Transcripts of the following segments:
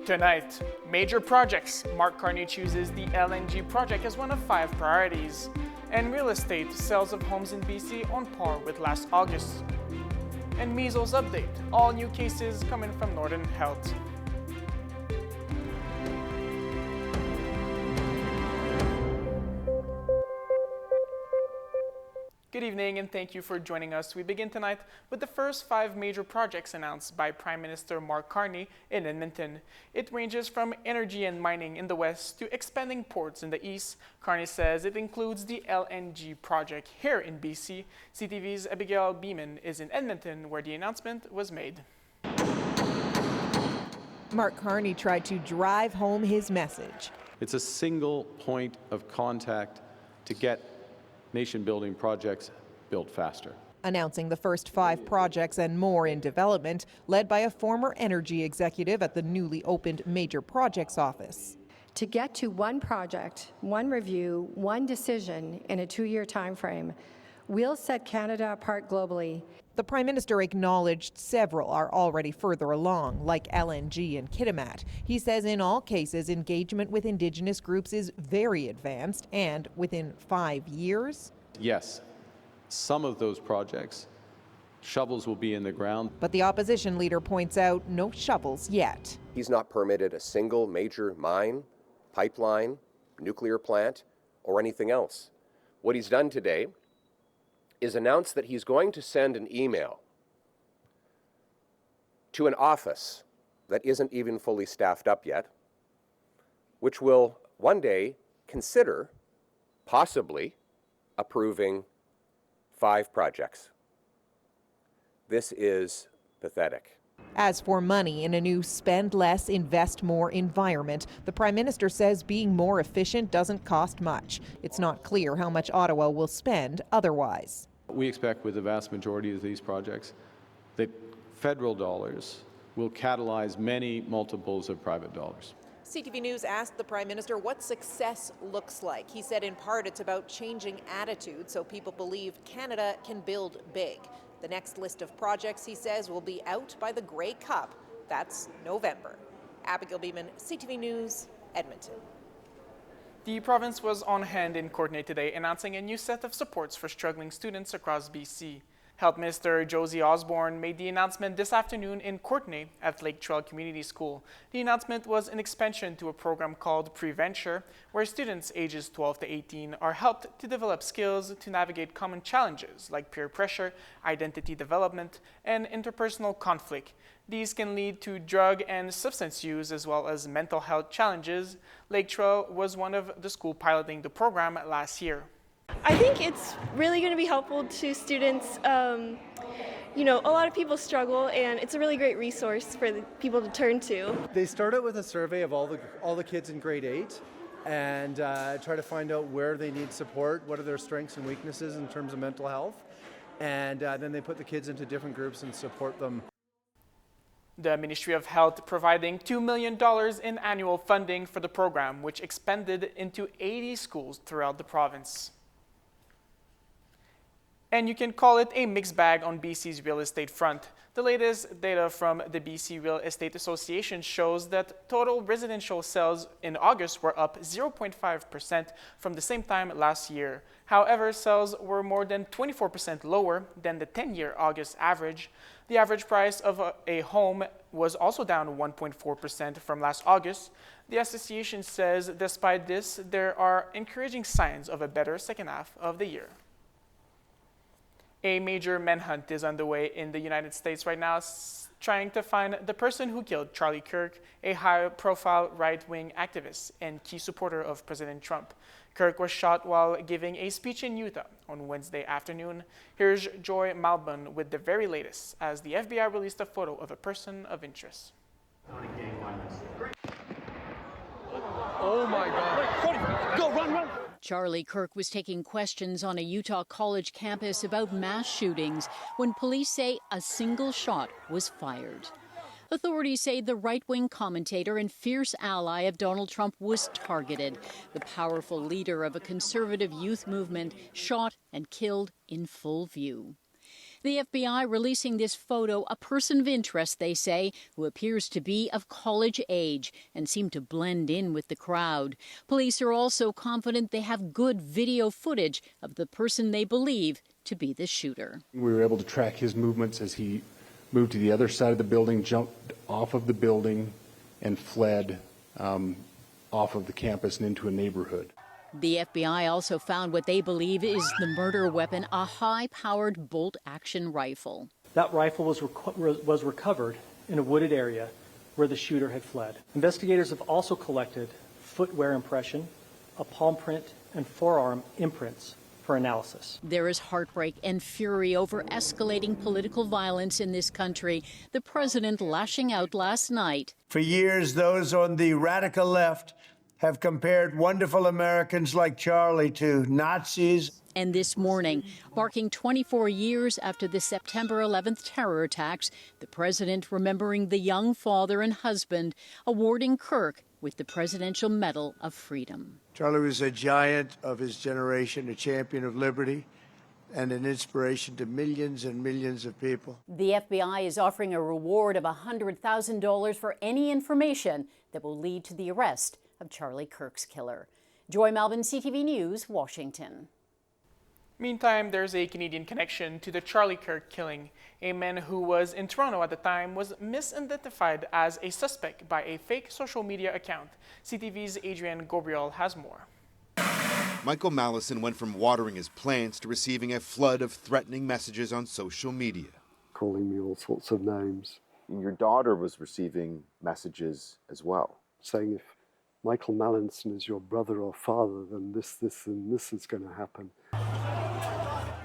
Tonight, major projects. Mark Carney chooses the LNG project as one of 5 priorities. And real estate, sales of homes in BC on par with last August. And measles update, all new cases coming from Northern Health. Good evening and thank you for joining us. We begin tonight with the first 5 major projects announced by Prime Minister Mark Carney in Edmonton. It ranges from energy and mining in the west to expanding ports in the east. Carney says it includes the LNG project here in BC. CTV's Abigail Beeman is in Edmonton where the announcement was made. Mark Carney tried to drive home his message. It's a single point of contact to get nation-building projects built faster. Announcing the first 5 projects and more in development, led by a former energy executive at the newly opened Major Projects Office. To get to one project, one review, one decision in a 2-year time frame, we'll set Canada apart globally. The Prime Minister acknowledged several are already further along, like LNG and Kitimat. He says in all cases, engagement with Indigenous groups is very advanced, and within 5 years. Yes, some of those projects, shovels will be in the ground. But the opposition leader points out no shovels yet. He's not permitted a single major mine, pipeline, nuclear plant, or anything else. What he's done today is announced that he's going to send an email to an office that isn't even fully staffed up yet, which will one day consider possibly approving 5 projects. This is pathetic. As for money in a new spend less, invest more environment, the Prime Minister says being more efficient doesn't cost much. It's not clear how much Ottawa will spend otherwise. We expect with the vast majority of these projects that federal dollars will catalyze many multiples of private dollars. CTV News asked the Prime Minister what success looks like. He said in part it's about changing attitudes so people believe Canada can build big. The next list of projects, he says, will be out by the Grey Cup. That's November. Abigail Beeman, CTV News, Edmonton. The province was on hand in Courtenay today, announcing a new set of supports for struggling students across BC. Health Minister Josie Osborne made the announcement this afternoon in Courtenay at Lake Trail Community School. The announcement was an expansion to a program called Preventure, where students ages 12 to 18 are helped to develop skills to navigate common challenges like peer pressure, identity development, and interpersonal conflict. These can lead to drug and substance use as well as mental health challenges. Lake Trail was one of the schools piloting the program last year. I think it's really going to be helpful to students. A lot of people struggle, and it's a really great resource for the people to turn to. They start out with a survey of all the kids in grade 8 and try to find out where they need support, what are their strengths and weaknesses in terms of mental health, and then they put the kids into different groups and support them. The Ministry of Health providing $2 million in annual funding for the program, which expanded into 80 schools throughout the province. And you can call it a mixed bag on BC's real estate front. The latest data from the BC Real Estate Association shows that total residential sales in August were up 0.5% from the same time last year. However, sales were more than 24% lower than the 10-year August average. The average price of a home was also down 1.4% from last August. The association says despite this, there are encouraging signs of a better second half of the year. A major manhunt is underway in the United States right now, trying to find the person who killed Charlie Kirk, a high-profile right-wing activist and key supporter of President Trump. Kirk was shot while giving a speech in Utah on Wednesday afternoon. Here's Joy Malbon with the very latest as the FBI released a photo of a person of interest. Oh my God. Go, run. Charlie Kirk was taking questions on a Utah college campus about mass shootings when police say a single shot was fired. Authorities say the right-wing commentator and fierce ally of Donald Trump was targeted. The powerful leader of a conservative youth movement shot and killed in full view. The FBI releasing this photo, a person of interest, they say, who appears to be of college age and seemed to blend in with the crowd. Police are also confident they have good video footage of the person they believe to be the shooter. We were able to track his movements as he moved to the other side of the building, jumped off of the building, and fled off of the campus and into a neighborhood. The FBI also found what they believe is the murder weapon, a high-powered bolt-action rifle. That rifle was recovered in a wooded area where the shooter had fled. Investigators have also collected footwear impression, a palm print, and forearm imprints for analysis. There is heartbreak and fury over escalating political violence in this country. The president lashing out last night. For years, those on the radical left have compared wonderful Americans like Charlie to Nazis. And this morning, marking 24 years after the September 11th terror attacks, the president remembering the young father and husband, awarding Kirk with the Presidential Medal of Freedom. Charlie was a giant of his generation, a champion of liberty, and an inspiration to millions and millions of people. The FBI is offering a reward of $100,000 for any information that will lead to the arrest of Charlie Kirk's killer. Joy Melvin, CTV News, Washington. Meantime, there's a Canadian connection to the Charlie Kirk killing. A man who was in Toronto at the time was misidentified as a suspect by a fake social media account. CTV's Adrian Gabriel has more. Michael Mallison went from watering his plants to receiving a flood of threatening messages on social media. Calling me all sorts of names. And your daughter was receiving messages as well. Saying if Michael Mallison is your brother or father, then this and this is going to happen.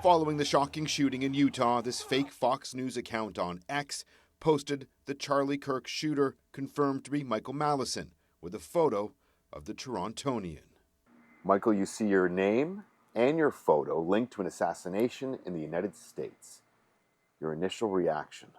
Following the shocking shooting in Utah, this fake Fox News account on X posted the Charlie Kirk shooter confirmed to be Michael Mallison with a photo of the Torontonian. Michael, you see your name and your photo linked to an assassination in the United States. Your initial reaction?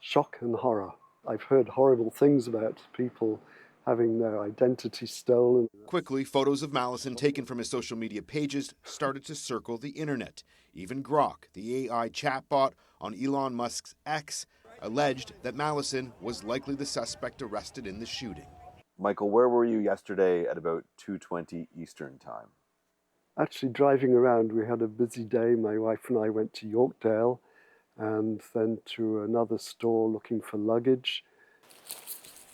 Shock and horror. I've heard horrible things about people having their identity stolen. Quickly, photos of Mallison taken from his social media pages started to circle the internet. Even Grok, the AI chatbot on Elon Musk's X, alleged that Mallison was likely the suspect arrested in the shooting. Michael, where were you yesterday at about 2:20 Eastern Time? Actually driving around, we had a busy day. My wife and I went to Yorkdale and then to another store looking for luggage.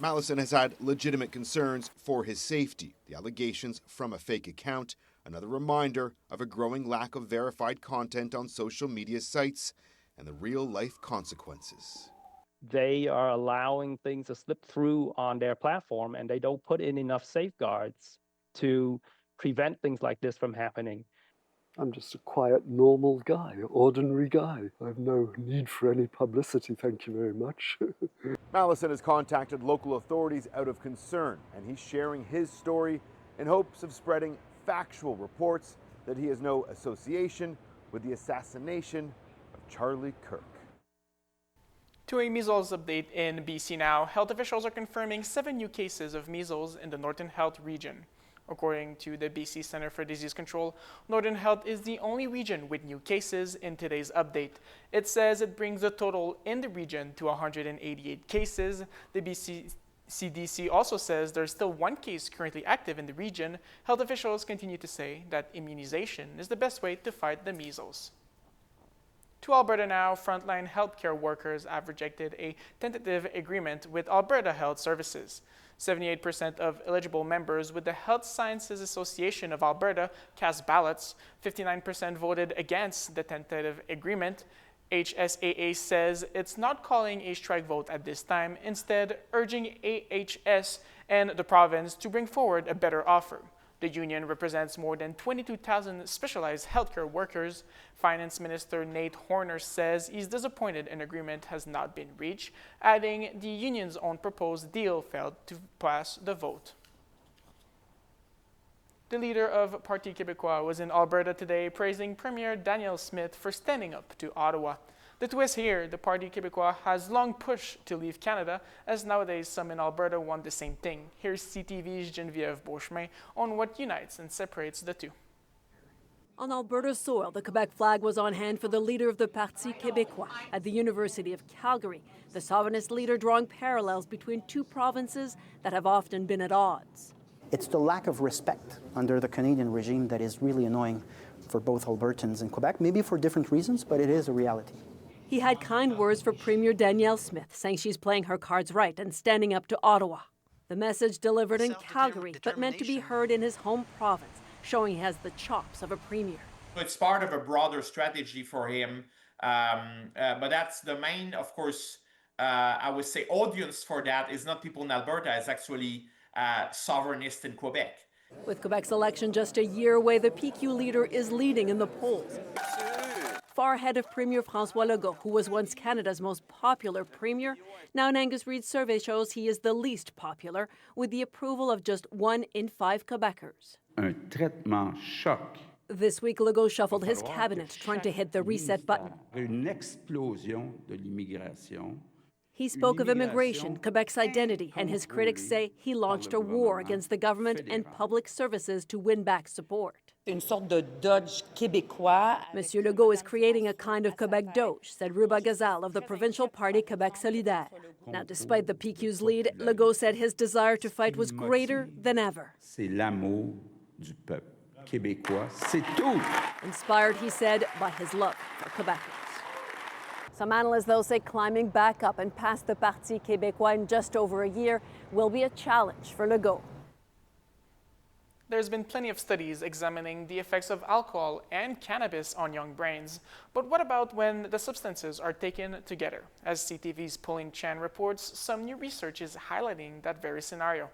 Mallison has had legitimate concerns for his safety. The allegations from a fake account, another reminder of a growing lack of verified content on social media sites and the real-life consequences. They are allowing things to slip through on their platform, and they don't put in enough safeguards to prevent things like this from happening. I'm just a quiet, normal guy, ordinary guy. I have no need for any publicity, thank you very much. Mallison has contacted local authorities out of concern, and he's sharing his story in hopes of spreading factual reports that he has no association with the assassination of Charlie Kirk. To a measles update in BC now, health officials are confirming 7 new cases of measles in the Northern Health region. According to the BC Centre for Disease Control, Northern Health is the only region with new cases in today's update. It says it brings the total in the region to 188 cases. The BC CDC also says there's still 1 case currently active in the region. Health officials continue to say that immunization is the best way to fight the measles. To Alberta now, frontline healthcare workers have rejected a tentative agreement with Alberta Health Services. 78% of eligible members with the Health Sciences Association of Alberta cast ballots. 59% voted against the tentative agreement. HSAA says it's not calling a strike vote at this time, instead urging AHS and the province to bring forward a better offer. The union represents more than 22,000 specialized healthcare workers. Finance Minister Nate Horner says he's disappointed an agreement has not been reached, adding the union's own proposed deal failed to pass the vote. The leader of Parti Québécois was in Alberta today praising Premier Danielle Smith for standing up to Ottawa. The twist here, the Parti Québécois has long pushed to leave Canada, as nowadays some in Alberta want the same thing. Here's CTV's Geneviève Beauchemin on what unites and separates the two. On Alberta soil, the Quebec flag was on hand for the leader of the Parti Québécois at the University of Calgary, the sovereignist leader drawing parallels between two provinces that have often been at odds. It's the lack of respect under the Canadian regime that is really annoying for both Albertans and Quebec, maybe for different reasons, but it is a reality. He had kind words for Premier Danielle Smith, saying she's playing her cards right and standing up to Ottawa. The message delivered in Calgary, but meant to be heard in his home province, showing he has the chops of a premier. It's part of a broader strategy for him, but that's the main, of course, I would say audience for that is not people in Alberta, it's actually sovereignists in Quebec. With Quebec's election just a year away, the PQ leader is leading in the polls, far ahead of Premier François Legault, who was once Canada's most popular premier. Now an Angus Reid survey shows he is the least popular, with the approval of just 1 in 5 Quebecers. Un traitement choc. This week, Legault shuffled his cabinet, trying to hit the reset button. Une explosion de l'immigration. He spoke of immigration, Quebec's identity, and his critics say he launched a war against the government and public services to win back support. Une sorte de Dodge québécois. Monsieur Legault is creating a kind of Quebec Doge, said Ruba Gazal of the provincial party Quebec Solidaire. Now, despite the PQ's lead, Legault said his desire to fight was greater than ever. C'est l'amour du peuple québécois, c'est tout. Inspired, he said, by his love for Quebecers. Some analysts, though, say climbing back up and past the Parti Québécois in just over a year will be a challenge for Legault. There's been plenty of studies examining the effects of alcohol and cannabis on young brains. But what about when the substances are taken together? As CTV's Pauline Chan reports, some new research is highlighting that very scenario.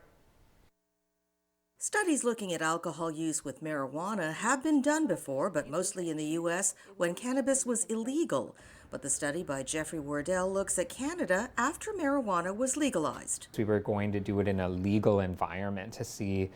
Studies looking at alcohol use with marijuana have been done before, but mostly in the U.S. when cannabis was illegal. But the study by Jeffrey Wardell looks at Canada after marijuana was legalized. We were going to do it in a legal environment to see,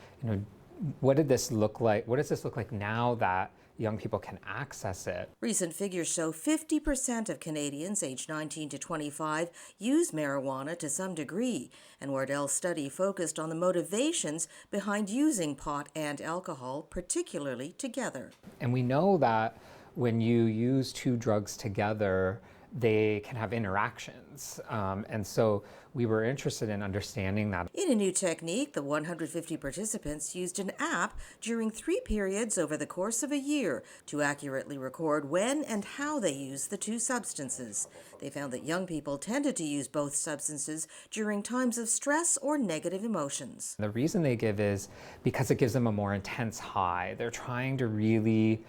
what did this look like? What does this look like now that young people can access it? Recent figures show 50% of Canadians aged 19 to 25 use marijuana to some degree, and Wardell's study focused on the motivations behind using pot and alcohol, particularly together. And we know that when you use two drugs together, they can have interactions. And so we were interested in understanding that. In a new technique, the 150 participants used an app during 3 periods over the course of a year to accurately record when and how they used the two substances. They found that young people tended to use both substances during times of stress or negative emotions. The reason they give is because it gives them a more intense high. They're trying to really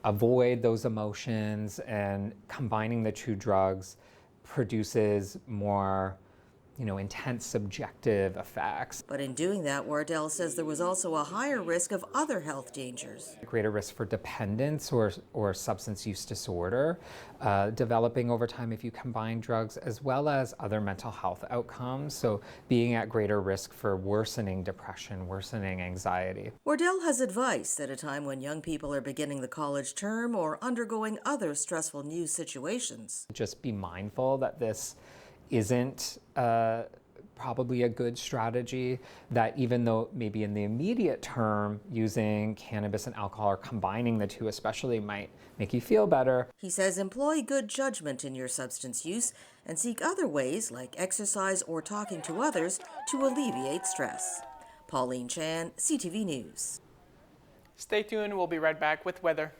avoid those emotions, and combining the two drugs produces more, intense subjective effects. But in doing that, Wardell says there was also a higher risk of other health dangers. Greater risk for dependence or substance use disorder developing over time if you combine drugs, as well as other mental health outcomes. So being at greater risk for worsening depression, worsening anxiety. Wardell has advice at a time when young people are beginning the college term or undergoing other stressful new situations. Just be mindful that this isn't probably a good strategy, that even though maybe in the immediate term using cannabis and alcohol or combining the two especially might make you feel better. He says employ good judgment in your substance use and seek other ways like exercise or talking to others to alleviate stress. Pauline Chan, CTV News. Stay tuned, we'll be right back with weather.